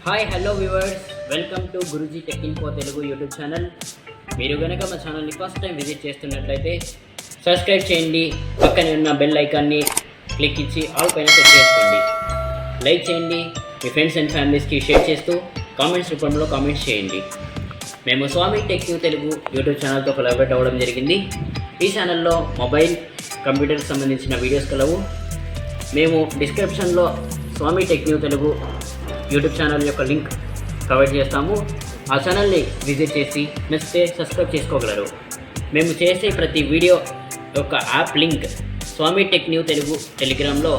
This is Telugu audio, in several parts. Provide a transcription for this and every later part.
Hi hello viewers, welcome to Guruji tech info Telugu YouTube channel. మీరు కనుక మా ఛానల్ని ఫస్ట్ టైం విజిట్ చేస్తున్నట్లయితే సబ్స్క్రైబ్ చేయండి, పక్కనే ఉన్న బెల్ ఐకాన్ని క్లిక్ ఇచ్చి ఆల్ పైన సెట్ చేసుకోండి. లైక్ చేయండి, మీ ఫ్రెండ్స్ అండ్ ఫ్యామిలీస్కి షేర్ చేస్తూ కామెంట్స్ రూపంలో కామెంట్స్ చేయండి. మేము స్వామి టెక్ తెలుగు యూట్యూబ్ ఛానల్తో కొలాబరేట్ అవ్వడం జరిగింది. ఈ ఛానల్లో మొబైల్, కంప్యూటర్కి సంబంధించిన వీడియోస్ కలవు. మేము డిస్క్రిప్షన్లో స్వామి టెక్ తెలుగు యూట్యూబ్ ఛానల్ యొక్క లింక్ ప్రొవైడ్ చేస్తాము. ఆ ఛానల్ని విజిట్ చేసి నచ్చితే సబ్స్క్రైబ్ చేసుకోగలరు. మేము చేసే ప్రతి వీడియో యొక్క యాప్ లింక్ స్వామి టెక్ తెలుగు టెలిగ్రామ్లో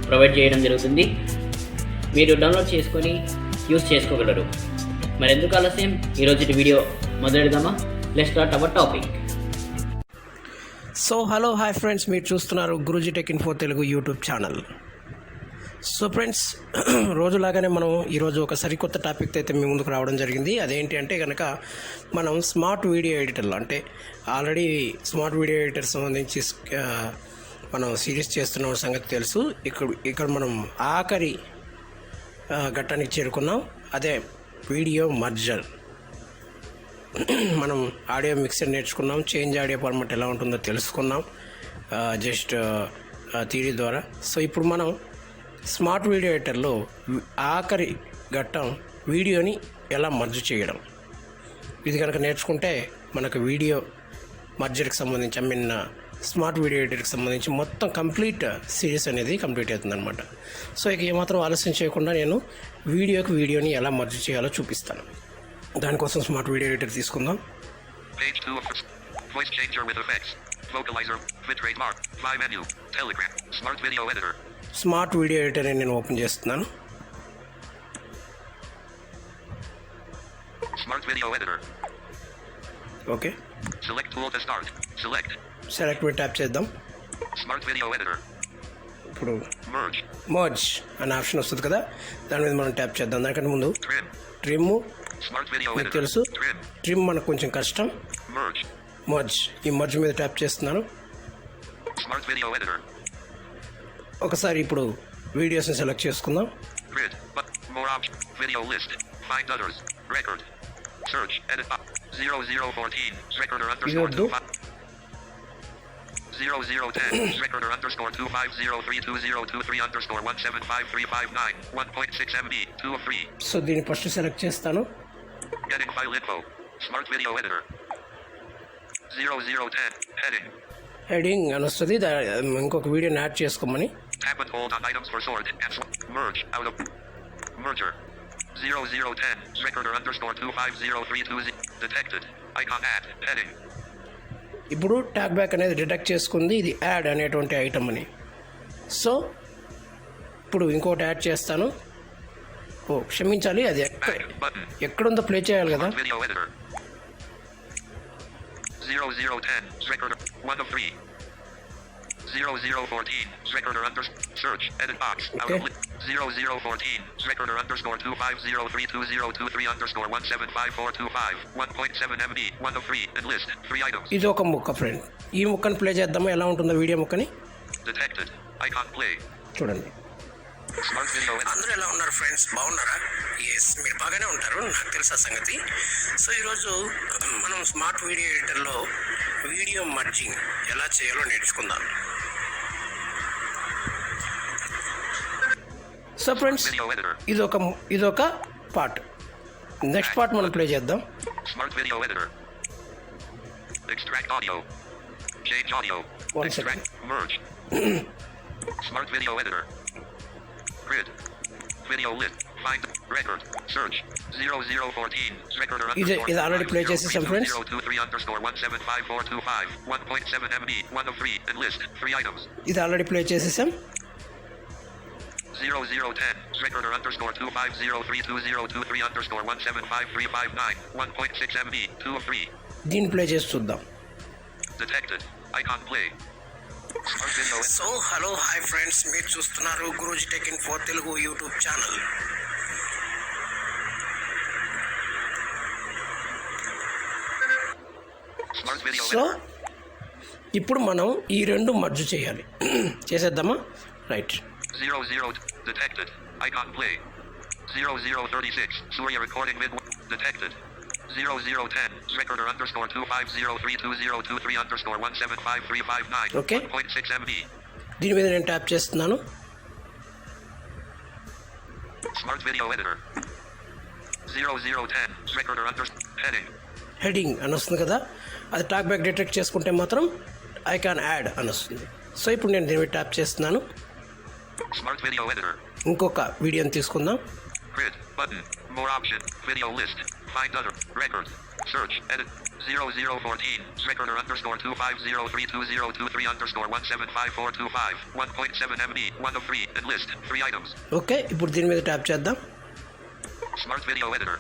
ప్రొవైడ్ చేయడం జరుగుతుంది. మీరు డౌన్లోడ్ చేసుకొని యూజ్ చేసుకోగలరు. మరెందుకు ఆలస్యం, ఈరోజు వీడియో మొదలెడదామా? Let's start our topic. So hello hi friends, మీరు చూస్తున్నారు Guruji tech info Telugu YouTube channel. So friends, రోజులాగానే మనం ఈరోజు ఒక సరికొత్త టాపిక్తో అయితే మీ ముందుకు రావడం జరిగింది. అదేంటి అంటే కనుక మనం స్మార్ట్ వీడియో ఎడిటర్లు, అంటే ఆల్రెడీ స్మార్ట్ వీడియో ఎడిటర్ సంబంధించి మనం సిరీస్ చేస్తున్న సంగతి తెలుసు. ఇక్కడ మనం ఆఖరి ఘట్టానికి చేరుకున్నాం. అదే వీడియో మర్జర్. మనం ఆడియో మిక్సర్ నేర్చుకున్నాం, చేంజ్ ఆడియో ఫార్మాట్ ఎలా ఉంటుందో తెలుసుకున్నాం జస్ట్ థియరీ ద్వారా. సో ఇప్పుడు మనం స్మార్ట్ వీడియో ఎడిటర్లో ఆఖరి ఘట్టం వీడియోని ఎలా మర్జ్ చేయడం. ఇది కనుక నేర్చుకుంటే మనకు వీడియో మర్జర్కి సంబంధించి స్మార్ట్ వీడియో ఎడిటర్కి సంబంధించి మొత్తం కంప్లీట్ సిరీస్ అనేది కంప్లీట్ అవుతుంది అనమాట. సో ఇక ఏమాత్రం ఆలస్యం చేయకుండా నేను వీడియోని ఎలా మర్జ్ చేయాలో చూపిస్తాను. దానికోసం స్మార్ట్ వీడియో ఎడిటర్ తీసుకుందాం. Voice changer with effects. Vocalizer. Bitrate mark. Fly menu. Telegram. Smart video editor. Smart video editor నేను ఓపెన్ చేస్తున్నాను. Smart video editor. Okay, Select tool to start. Select. Select మీద ట్యాప్ చేద్దాం. Smart video editor. ఇప్పుడు Merge. మర్జ్ అనే ఆప్షన్ వస్తుంది కదా, దాని మీద మనం ట్యాప్ చేద్దాం. దానికంటే ముందు Trim. ట్రిమ్ Smart video మీకు editor. తెలుసు, Trim. ట్రిమ్ మనకు కొంచెం కష్టం. Merge. మర్జ్, ఈ మర్జ్ మీద ట్యాప్ చేస్తున్నాను. Smart video editor. ఒకసారి ఇప్పుడు వీడియోస్ని సెలెక్ట్ చేసుకుందాం. Grid. But more options. Video list. Find others. Record. Search. Edit. 0014. Recorder underscore వద్దు. 0010. Recorder underscore 250322023 underscore 175359. 1.6 MB. 2 of 3. So దీన్ని ఫస్ట్ సెలెక్ట్ చేస్తాను. Getting file info. Smart video editor. 0010. Heading. Heading అని వస్తుంది. ఇంకొక వీడియోని యాడ్ చేసుకోమని. Tap and hold on items for sort and merge out of merger. 0010. Recorder underscore 250320. Detected. Icon add. Heading. ఇప్పుడు ట్యాగ్ బ్యాక్ అనేది డిటెక్ట్ చేసుకుంది, ఇది యాడ్ అనేటువంటి ఐటమ్ అని. సో ఇప్పుడు ఇంకోటి యాడ్ చేస్తాను. ఓ క్షమించాలి, అది ఎక్కడుందో ప్లే చేయాలి కదా. Video editor. 0010. Recorder 1 of 3. 0014. Recorder underscore search. Edit box. Okay. 0014. Recorder underscore 250322023 underscore 175425. 1.7 MB. 1 of 3. And list 3 items. ఇది ఒక ముక్క ఫ్రెండ్. ఈ ముక్కను ప్లే చేద్దామా, ఎలా ఉంటుందో వీడియో ముక్కని. Detected. Icon play. చూడండి. Smart video editor. అందరూ ఎలా ఉన్నారు ఫ్రెండ్స్, బాగున్నారా? ఎస్, మీరు బాగానే ఉంటారు, నాకు తెలుసు ఆ సంగతి. సో ఈరోజు మనం స్మార్ట్ వీడియో ఎడిటర్లో వీడియో మర్జింగ్ ఎలా చేయాలో నేర్చుకుందాం. So friends, Video editor. ఇదొక పార్ట్. నెక్స్ట్ పార్ట్ మనం ప్లే చేద్దాం. Smart video editor. Extract audio. Change audio. One Extract. Merge. Smart video editor. Grid. Video list. Find. Record. Search. 0014. Recorder ఇది underscore ఆల్రెడీ ప్లే చేసేసాం friends. 023 underscore 175425. 1.7 MB. 1 of 3. And list 3 items. ఇది ఆల్రెడీ ప్లే చేసేసాం. 0010. Recorder underscore 250322023 underscore 175359. 1.6 MB. 2 of 3. దీన్ని ప్లే చేసి చూద్దాం. Detected. Icon play. Smart video. So hello hi friends, మీరు చూస్తున్నారు Guruji tech info Telugu YouTube channel. Smart video. So ఇప్పుడు మనం ఈ రెండు మర్జ్ చేయాలి. చేసేద్దామా? Right. 00 detected. Icon play. 0036. Surya recording mid. Detected. 0010. Recorder underscore 25032023 underscore 175359. Okay. 1.6 MB. దీని మీద నేను ట్యాప్ చేస్తున్నాను. Smart video editor. 0010. Recorder underscore heading. Heading అని వస్తుంది కదా, అది టాక్ బ్యాక్ డిటెక్ట్ చేసుకుంటే మాత్రం ఐ క్యాన్ యాడ్ అని వస్తుంది. సో ఇప్పుడు నేను దీని మీద ట్యాప్ చేస్తున్నాను. Smart video editor. ఇంకొక వీడియోని తీసుకుందాం. Grid button. More option. Video list. Find other. Record. Search. Edit. 0014. Recorder underscore 25032023 underscore 175425. 1.7 MB. 1 of 3. And list. 3 items. Okay, ఇప్పుడు దీని మీద ట్యాప్ చేద్దాం. Smart video editor.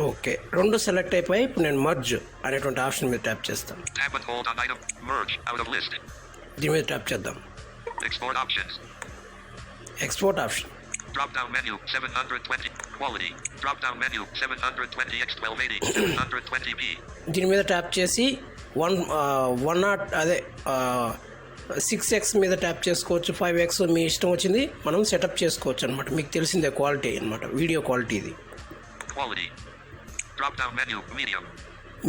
ఓకే, రెండు సెలెక్ట్ అయిపోయి ఇప్పుడు నేను మర్జ్ అనేటువంటి ఆప్షన్ మీద ట్యాప్ చేస్తాను. Tap and hold on item. Merge. Out of list. దీని మీద ట్యాప్ చేద్దాం. Export options. Export option. Drop down menu 720. Quality. Drop down menu 720 x 1280 720p. దీని మీద ట్యాప్ చేసి 6x మీద ట్యాప్ చేసుకోవచ్చు, 5x మీ ఇష్టం వచ్చింది మనం సెటప్ చేసుకోవచ్చు అనమాట. మీకు తెలిసిందే క్వాలిటీ అనమాట, వీడియో క్వాలిటీ ఇది. Quality. Drop down menu medium.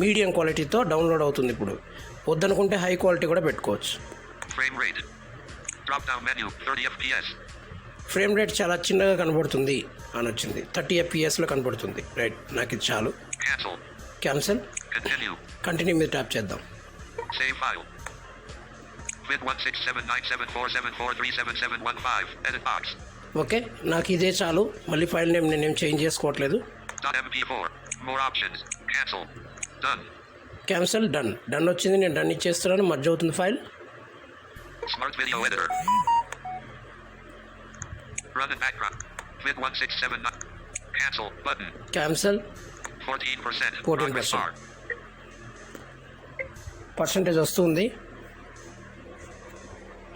Medium క్వాలిటీతో డౌన్లోడ్ అవుతుంది. ఇప్పుడు వద్దనుకుంటే హై క్వాలిటీ కూడా పెట్టుకోవచ్చు. Frame rate. Drop down menu 30 fps. Frame rate చాలా చిన్నగా కనబడుతుంది అని వచ్చింది, 30 fpsలో కనబడుతుంది. రైట్, నాకు ఇది చాలు. Cancel. క్యాన్సిల్. Continue. కంటిన్యూ మీద ట్యాప్ చేద్దాం. Save file. Vid 1679747437715. Edit box. Okay, నాకు ఇదే చాలు. మళ్ళీ ఫైల్ నేమ్ నేనేం చేంజ్ చేసుకోవట్లేదు. .mp4. More options. Cancel. Done. Cancel. Done. Done వచ్చింది, నేను డన్ ఇచ్చేస్తున్నాను. మర్జ్ అవుతుంది file. Smart video editor. Run in background. Vid 1679. Cancel button. Cancel. 14%. 14%. Progress bar. Percentage వస్తుంది,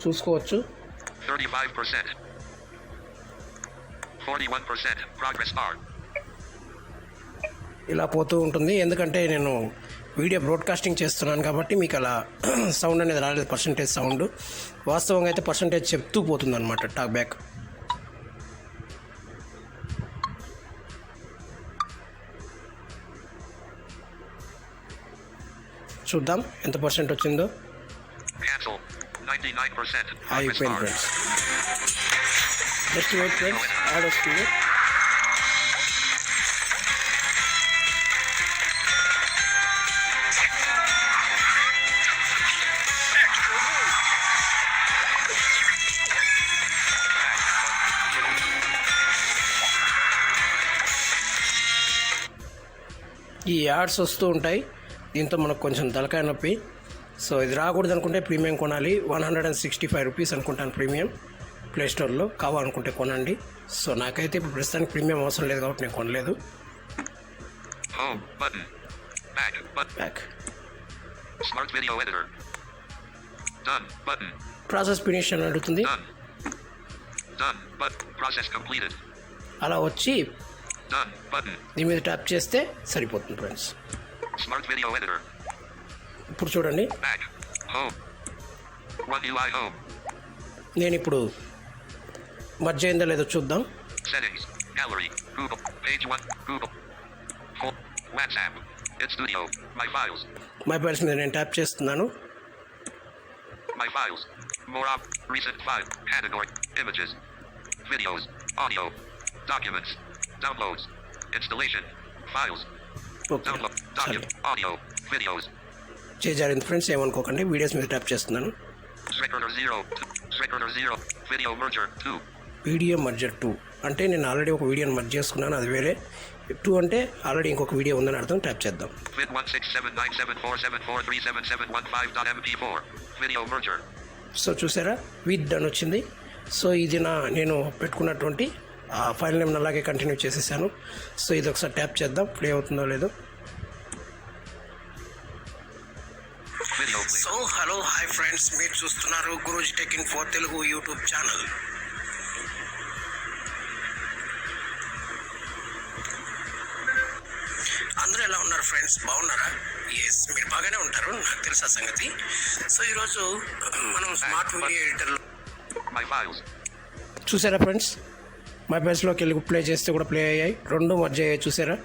చూసుకోవచ్చు. 35%. 41%. Progress bar. ఇలా పోతూ ఉంటుంది, ఎందుకంటే నేను వీడియో బ్రాడ్కాస్టింగ్ చేస్తున్నాను కాబట్టి మీకు అలా సౌండ్ అనేది రాలేదు, పర్సంటేజ్ సౌండ్. వాస్తవంగా అయితే పర్సంటేజ్ చెప్తూ పోతుంది అనమాట టాక్ బ్యాక్. చూద్దాం ఎంత పర్సెంట్ వచ్చిందో. Cancel. 99%. Progress అయిపోయింది bar. Friends. Just wait friends, ad వస్తుంది. ఈ యాడ్స్ వస్తూ ఉంటాయి, దీంతో మనకు కొంచెం తలకాయ నొప్పి. సో ఇది రాకూడదు అనుకుంటే ప్రీమియం కొనాలి. 165 రూపీస్ అనుకుంటాను ప్రీమియం, ప్లేస్టోర్లో. కావాలనుకుంటే కొనండి. సో నాకైతే ఇప్పుడు ప్రస్తుతానికి ప్రీమియం అవసరం లేదు కాబట్టి నేను కొనలేదు. Home button. Back button. Back. Smart video editor. Done button. Process finish అని అడుగుతుంది. Done. Done but process completed. అలా వచ్చి Done button. దీని మీద ట్యాప్ చేస్తే సరిపోతుంది ఫ్రెండ్స్. Smart video editor. ఇప్పుడు చూడండి, Back. Home. One UI home. నేను ఇప్పుడు మర్జ్ అయిందో లేదో చూద్దాం. Settings. Gallery. Google. Page 1. Google. Home. WhatsApp. It's studio. My files. My files మీద నేను ట్యాప్ చేస్తున్నాను. My files. More up. Recent file. Category. Images. Videos. Audio. Documents. Downloads. Installation. Files. Okay, Download. సరే. Document. Audio. Videos. చేజారింది ఫ్రెండ్స్, ఏమనుకోకండి. వీడియోస్ మీద ట్యాప్ చేస్తున్నాను. Recorder 0. Recorder 0. Video merger 2. Video merger 2 అంటే నేను ఆల్రెడీ ఒక వీడియోని మర్జ్ చేసుకున్నాను, అది వేరే. 2 అంటే ఆల్రెడీ ఇంకొక వీడియో ఉందని అర్థం. ట్యాప్ చేద్దాం. Vid 1679747437715.mp4. Video merger. So చూసారా, విత్ డన్ వచ్చింది. సో ఇది నేను పెట్టుకున్నటువంటి ఆ ఫైల్ నేమ్ అలాగే కంటిన్యూ చేసేసాను. సో ఇది ఒకసారి ట్యాప్ చేద్దాం, ప్లే అవుతుందో లేదో. Video play. So hello, hi friends, మీరు చూస్తున్నారు Guruji tech in for Telugu YouTube channel. అందరూ ఎలా ఉన్నారు ఫ్రెండ్స్, బాగున్నారా? ఎస్, మీరు బాగానే ఉంటారు, నాకు తెలుసు ఆ సంగతి. సో ఈరోజు మనం స్మార్ట్ వీడియో ఎడిటర్లో My files. చూసారా ఫ్రెండ్స్, మై పేజ్లోకి వెళ్ళి ప్లే చేస్తే కూడా ప్లే అయ్యాయి, రెండు మర్జ్ అయ్యాయి చూసారా.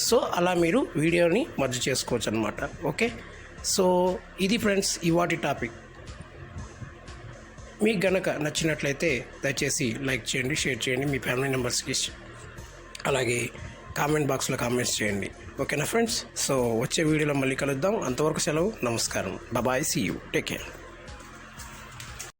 సో అలా మీరు వీడియోని మర్జ్ చేసుకోవచ్చు అనమాట. ఓకే, సో ఇది ఫ్రెండ్స్ ఇవాటి టాపిక్. మీకు గనక నచ్చినట్లయితే దయచేసి లైక్ చేయండి, షేర్ చేయండి మీ ఫ్యామిలీ మెంబర్స్కి, అలాగే కామెంట్ బాక్స్లో కామెంట్స్ చేయండి. ఓకేనా ఫ్రెండ్స్, సో వచ్చే వీడియోలో మళ్ళీ కలుద్దాం. అంతవరకు సెలవు, నమస్కారం, bye, see you, take care.